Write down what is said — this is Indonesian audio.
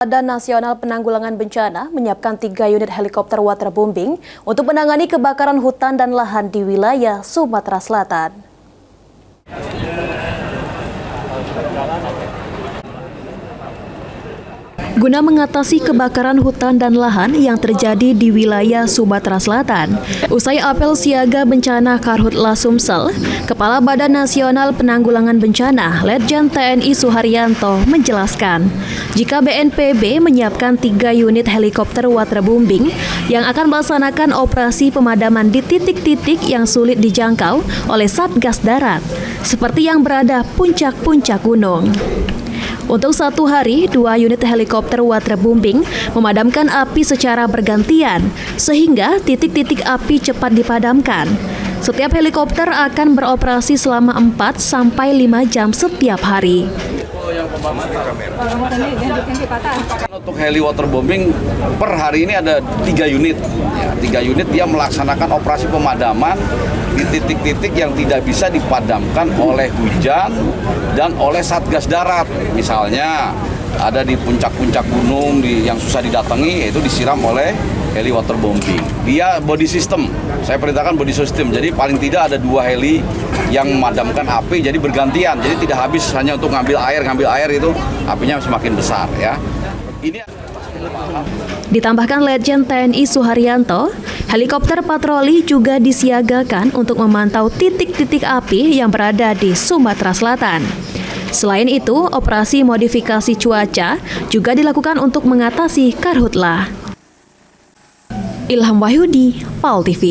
Badan Nasional Penanggulangan Bencana menyiapkan 3 unit helikopter waterbombing untuk menangani kebakaran hutan dan lahan di wilayah Sumatera Selatan. Guna mengatasi kebakaran hutan dan lahan yang terjadi di wilayah Sumatera Selatan, usai apel siaga bencana Karhutla Sumsel, Kepala Badan Nasional Penanggulangan Bencana, Letjen TNI Suharyanto menjelaskan, jika BNPB menyiapkan 3 unit helikopter waterbombing yang akan melaksanakan operasi pemadaman di titik-titik yang sulit dijangkau oleh Satgas Darat, seperti yang berada puncak-puncak gunung. Untuk satu hari, 2 unit helikopter waterbombing memadamkan api secara bergantian, sehingga titik-titik api cepat dipadamkan. Setiap helikopter akan beroperasi selama 4-5 jam setiap hari. Untuk heli waterbombing per hari ini ada 3 unit. 3 unit dia melaksanakan operasi pemadaman di titik-titik yang tidak bisa dipadamkan oleh hujan dan oleh Satgas Darat. Misalnya ada di puncak-puncak gunung yang susah didatangi, itu disiram oleh heli waterbombing. Dia body system, saya perintahkan body system. Jadi paling tidak ada 2 heli yang memadamkan api, jadi bergantian. Jadi tidak habis hanya untuk ngambil air itu apinya semakin besar ya. Ini Ditambahkan Letjen TNI Suharyanto, helikopter patroli juga disiagakan untuk memantau titik-titik api yang berada di Sumatera Selatan. Selain itu, operasi modifikasi cuaca juga dilakukan untuk mengatasi karhutla. Ilham Wahyudi, PAL TV.